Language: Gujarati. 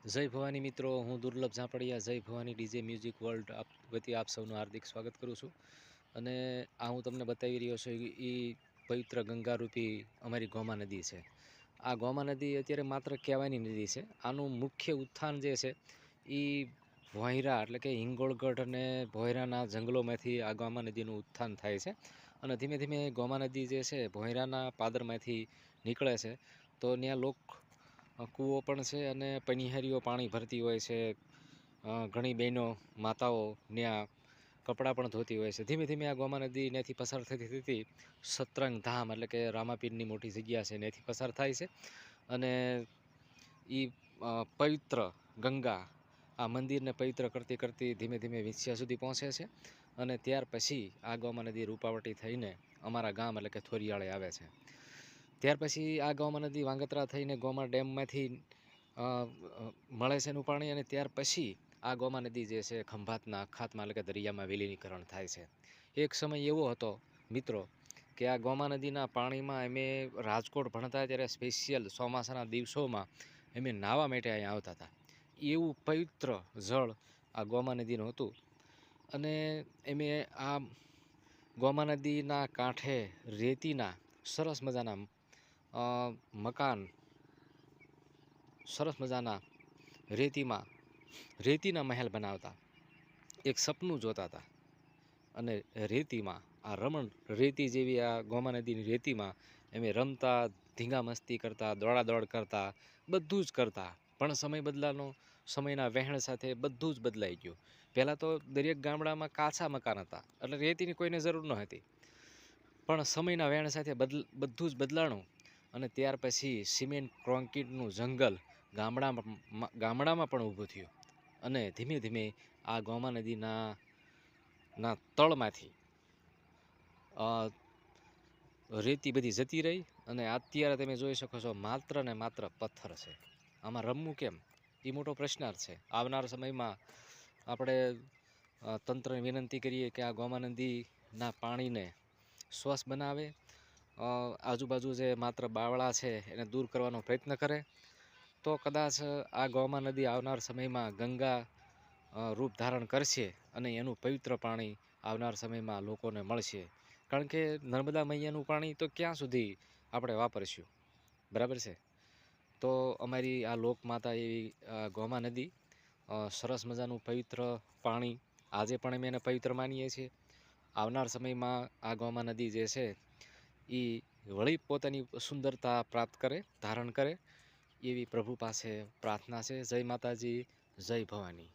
જય ભવાની મિત્રો, હું દુર્લભ ઝાંપડિયા જય ભવાની ડીજે મ્યુઝિક વર્લ્ડ વતી આપ સૌનું હાર્દિક સ્વાગત કરું છું. અને આ હું તમને બતાવી રહ્યો છું એ પવિત્ર ગંગારૂપી અમારી ગોમા નદી છે. આ ગોમા નદી અત્યારે માત્ર કહેવાની નદી છે. આનું મુખ્ય ઉત્થાન જે છે એ ભોંયરા એટલે કે હિંગોળગઢ અને ભોંયરાના જંગલોમાંથી આ ગોમા નદીનું ઉત્થાન થાય છે. અને ધીમે ધીમે ગોમા નદી જે છે ભોંયરાના પાદરમાંથી નીકળે છે. તો ત્યાં કૂવો પણ છે અને પનિહારીઓ પાણી ભરતી હોય છે. ઘણી બહેનો માતાઓ ત્યાં કપડાં પણ ધોતી હોય છે. ધીમે ધીમે આ ગોમા નદી ત્યાંથી પસાર થતી થતી સતરંગ ધામ એટલે કે રામાપીરની મોટી જગ્યા છે ત્યાંથી પસાર થાય છે. અને એ પવિત્ર ગંગા આ મંદિરને પવિત્ર કરતી કરતી ધીમે ધીમે વિંછિયા સુધી પહોંચે છે. અને ત્યાર પછી આ ગોમા નદી રૂપાવટી થઈને અમારા ગામ એટલે કે થોરિયાળે આવે છે. ત્યાર પછી આ ગોમા નદી વાંગત્રા થઈને ગોમા ડેમમાંથી મળે છે એનું પાણી. અને ત્યાર પછી આ ગોમા નદી જે છે ખંભાતના અખાતમાં એટલે કે દરિયામાં વિલીનીકરણ થાય છે. એક સમય એવો હતો મિત્રો કે આ ગોમા નદીના પાણીમાં અમે રાજકોટ ભણતા ત્યારે સ્પેશિયલ ચોમાસાના દિવસોમાં અમે નાહવા માટે અહીંયા આવતા હતા. એવું પવિત્ર જળ આ ગોમા નદીનું હતું. અને અમે આ ગોમા નદીના કાંઠે રેતીના સરસ મજાના મકાન, સરસ મજાના રેતીના મહેલ બનાવતા એક સપનું જોતા હતા. અને રેતીમાં રેતી જેવી આ ગોમા નદીની રેતીમાં અમે રમતા, ધીંગા મસ્તી કરતા, દોડાદોડ કરતા, બધું જ કરતા. પણ સમય બદલાનો, સમયના વહેણ સાથે બધું જ બદલાઈ ગયું. પહેલાં તો દરેક ગામડામાં કાચા મકાન હતા એટલે રેતીની કોઈને જરૂર ન હતી. પણ સમયના વહેણ સાથે બધું જ બદલાણું. અને ત્યાર પછી સિમેન્ટ કોન્ક્રીટનું જંગલ ગામડામાં પણ ઊભું થયું. અને ધીમે ધીમે આ ગોમા નદીના તળમાંથી રેતી બધી જતી રહી. અને અત્યારે તમે જોઈ શકો છો માત્ર ને માત્ર પથ્થર છે. આમાં રમવું કેમ એ મોટો પ્રશ્નાર્થ છે. આવનાર સમયમાં આપણે તંત્રને વિનંતી કરીએ કે આ ગોમા નદીના પાણીને સ્વચ્છ બનાવે, આજુબાજુ જે માત્ર બાવળા છે એને દૂર કરવાનો પ્રયત્ન કરે. તો કદાચ આ ગોમા નદી આવનાર સમયમાં ગંગા રૂપ ધારણ કરશે અને એનું પવિત્ર પાણી આવનાર સમયમાં લોકોને મળશે. કારણ કે નર્મદા મૈયાનું પાણી તો ક્યાં સુધી આપણે વાપરશું, બરાબર છે? તો અમારી આ લોકમાતા એવી ગોમા નદી, સરસ મજાનું પવિત્ર પાણી, આજે પણ અમે એને પવિત્ર માનીએ છીએ. આવનાર સમયમાં આ ગોમા નદી જે છે એ વળી પોતાની સુંદરતા પ્રાપ્ત કરે, ધારણ કરે એવી પ્રભુ પાસે પ્રાર્થના છે. જય માતાજી, જય ભવાની.